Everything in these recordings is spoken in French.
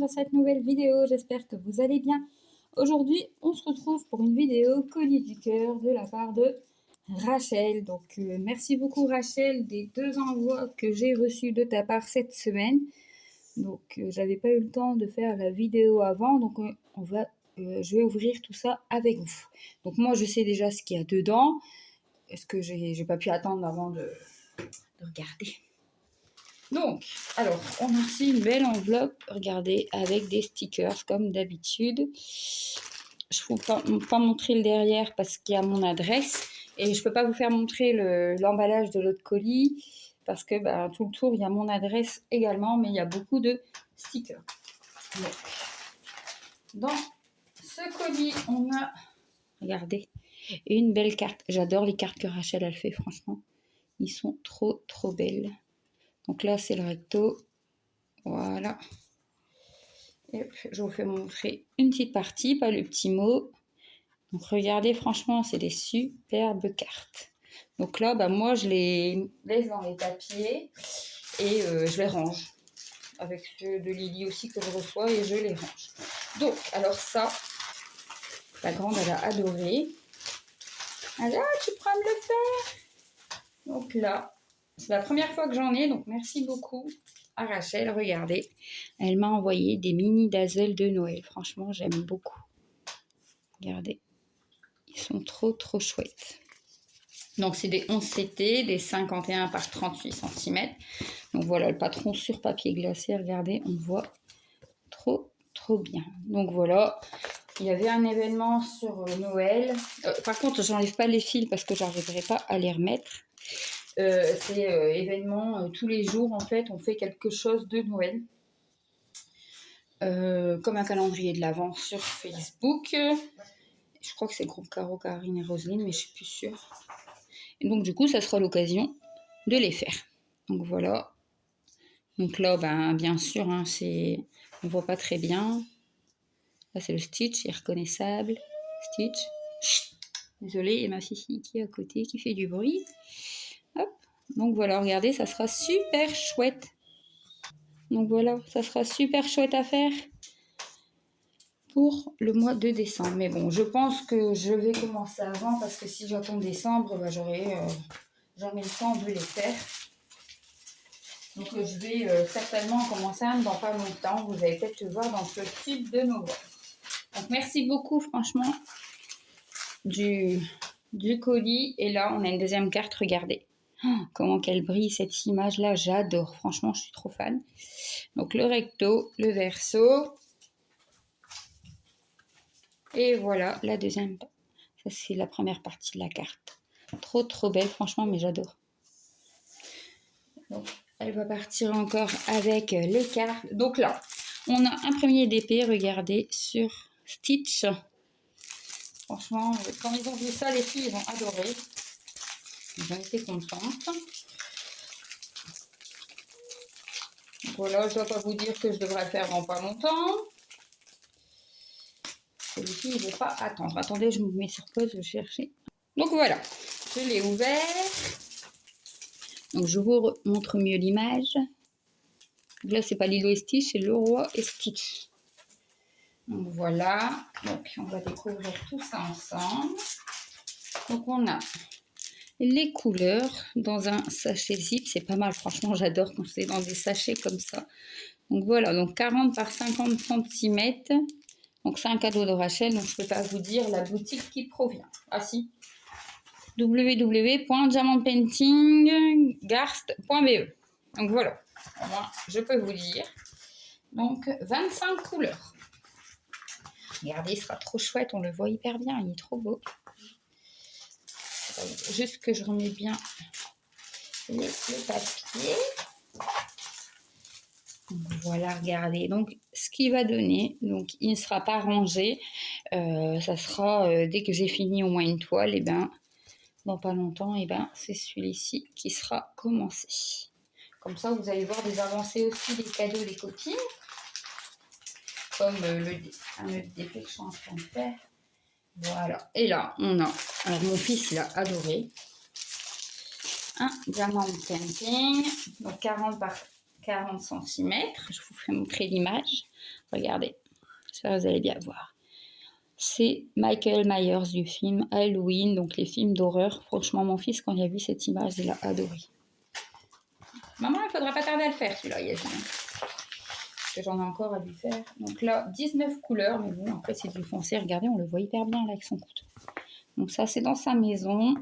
dans cette nouvelle vidéo, j'espère que vous allez bien. Aujourd'hui, on se retrouve pour une vidéo colis du cœur de la part de Rachel. Donc, merci beaucoup Rachel des 2 envois que j'ai reçus de ta part cette semaine. Donc, j'avais pas eu le temps de faire la vidéo avant, donc je vais ouvrir tout ça avec vous. Donc, moi, je sais déjà ce qu'il y a dedans. Est-ce que j'ai pas pu attendre avant de regarder? Donc, alors, on a reçu une belle enveloppe, regardez, avec des stickers comme d'habitude. Je ne peux pas montrer le derrière parce qu'il y a mon adresse. Et je ne peux pas vous faire montrer l'emballage de l'autre colis parce que tout le tour, il y a mon adresse également, mais il y a beaucoup de stickers. Donc, dans ce colis, on a, regardez, une belle carte. J'adore les cartes que Rachel a fait, franchement. Ils sont trop, trop belles. Donc là, c'est le recto. Voilà. Et je vous fais montrer une petite partie, pas le petit mot. Donc regardez, franchement, c'est des superbes cartes. Donc là, moi, je les laisse dans les papiers et je les range. Avec ceux de Lily aussi que je reçois et je les range. Donc, alors ça, la grande, elle a adoré. Elle a, tu pourras me le faire. Donc là, c'est la première fois que j'en ai, donc merci beaucoup à Rachel. Regardez, elle m'a envoyé des mini dazzle de Noël. Franchement, j'aime beaucoup. Regardez, ils sont trop, trop chouettes. Donc, c'est des 11 CT, des 51 par 38 cm. Donc, voilà, le patron sur papier glacé. Regardez, on le voit trop, trop bien. Donc, voilà. Il y avait un événement sur Noël. Par contre, j'enlève pas les fils parce que j'arriverai pas à les remettre. C'est événement tous les jours, en fait, on fait quelque chose de Noël. Comme un calendrier de l'Avent sur Facebook. Je crois que c'est le groupe Caro, Karine et Roselyne, mais je suis plus sûre. Et donc, du coup, ça sera l'occasion de les faire. Donc, voilà. Donc là, bien sûr, on ne voit pas très bien. Là, c'est le Stitch, irreconnaissable. Stitch. Chut. Désolée, et ma fille qui est à côté, qui fait du bruit. Hop. Donc, voilà, regardez, ça sera super chouette. Donc, voilà, ça sera super chouette à faire pour le mois de décembre. Mais bon, je pense que je vais commencer avant parce que si j'attends décembre, j'aurai jamais le temps de les faire. Donc, je vais certainement commencer dans pas longtemps. Vous allez peut-être le voir dans ce type de novembre. Donc, merci beaucoup, franchement, du colis. Et là, on a une deuxième carte. Regardez comment qu'elle brille, cette image-là. J'adore. Franchement, je suis trop fan. Donc, le recto, le verso. Et voilà, la deuxième. Ça, c'est la première partie de la carte. Trop, trop belle, franchement, mais j'adore. Donc, elle va partir encore avec les cartes. Donc là, on a un premier DP, regardez, sur Stitch. Franchement, quand ils ont vu ça, les filles, ils ont adoré. Ils ont été contentes. Donc voilà, je ne dois pas vous dire que je devrais le faire dans pas longtemps. Les filles, ils ne veulent pas attendre. Attendez, je me mets sur pause, je vais chercher. Donc voilà, je l'ai ouvert. Donc je vous montre mieux l'image. Là, c'est pas Lilo et Stitch, c'est Leroy et Stitch. Donc voilà, donc on va découvrir tout ça ensemble. Donc on a les couleurs dans un sachet zip, c'est pas mal, franchement j'adore quand c'est dans des sachets comme ça. Donc voilà, donc 40 par 50 cm. Donc c'est un cadeau de Rachel, donc je peux pas vous dire la boutique qui provient. Ah si, www.diamantpaintinggarst.be. Donc voilà, moi je peux vous dire. Donc 25 couleurs. Regardez, il sera trop chouette, on le voit hyper bien, il est trop beau. Juste que je remets bien le papier. Voilà, regardez. Donc, ce qui va donner, donc il ne sera pas rangé. Ça sera, dès que j'ai fini au moins une toile, et dans pas longtemps, c'est celui-ci qui sera commencé. Comme ça, vous allez voir des avancées aussi des cadeaux des copines. Comme un autre DP que je suis en train de faire. Voilà. Et là, on a... Alors, mon fils, il a adoré. Un diamant painting. Donc, 40 par 40 cm. Je vous ferai montrer l'image. Regardez, ça vous allez bien voir. C'est Michael Myers du film Halloween, donc les films d'horreur. Franchement, mon fils, quand il a vu cette image, il a adoré. Maman, il faudra pas tarder à le faire, celui-là, Yasmine. Parce que j'en ai encore à lui faire. Donc là, 19 couleurs, mais bon, après, c'est du foncé. Regardez, on le voit hyper bien, là, avec son couteau. Donc ça, c'est dans sa maison.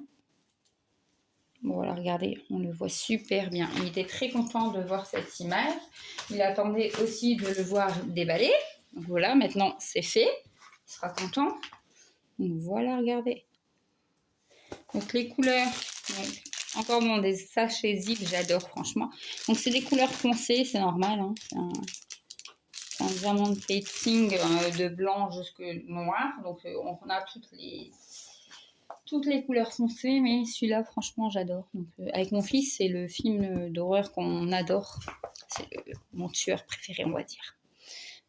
Bon, voilà, regardez, on le voit super bien. Il était très content de voir cette image. Il attendait aussi de le voir déballer. Donc voilà, maintenant, c'est fait. Il sera content. Donc voilà, regardez. Donc les couleurs, donc, encore dans des sachets zip, j'adore franchement. Donc c'est des couleurs foncées, c'est normal. Hein. C'est un diamant painting de blanc jusque noir. Donc on a toutes les couleurs foncées, mais celui-là franchement j'adore. Donc avec mon fils, c'est le film d'horreur qu'on adore. C'est mon tueur préféré, on va dire.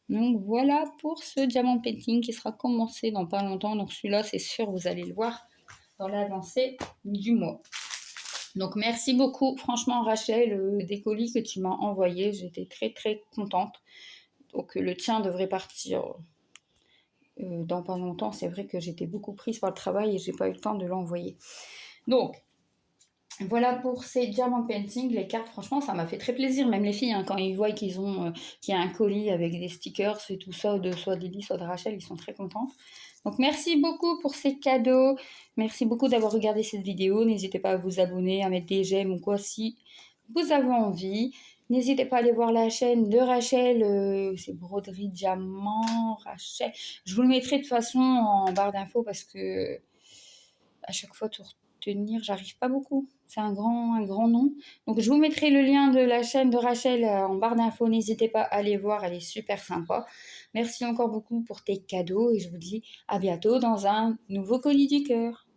Donc voilà pour ce diamant painting qui sera commencé dans pas longtemps. Donc celui-là, c'est sûr, vous allez le voir dans l'avancée du mois. Donc merci beaucoup, franchement Rachel, des colis que tu m'as envoyés, j'étais très très contente. Donc le tien devrait partir dans pas longtemps. C'est vrai que j'étais beaucoup prise par le travail et j'ai pas eu le temps de l'envoyer. Donc voilà pour ces diamant painting, les cartes, franchement, ça m'a fait très plaisir. Même les filles, hein, quand ils voient qu'il y a un colis avec des stickers et tout ça, soit de Lily, soit de Rachel, ils sont très contents. Donc, merci beaucoup pour ces cadeaux. Merci beaucoup d'avoir regardé cette vidéo. N'hésitez pas à vous abonner, à mettre des j'aime ou quoi si vous avez envie. N'hésitez pas à aller voir la chaîne de Rachel. C'est Broderie Diamant, Rachel. Je vous le mettrai de toute façon en barre d'infos parce que à chaque fois, tout retenir, j'arrive pas beaucoup. C'est un grand nom. Donc, je vous mettrai le lien de la chaîne de Rachel en barre d'infos. N'hésitez pas à aller voir, elle est super sympa. Merci encore beaucoup pour tes cadeaux et je vous dis à bientôt dans un nouveau colis du cœur.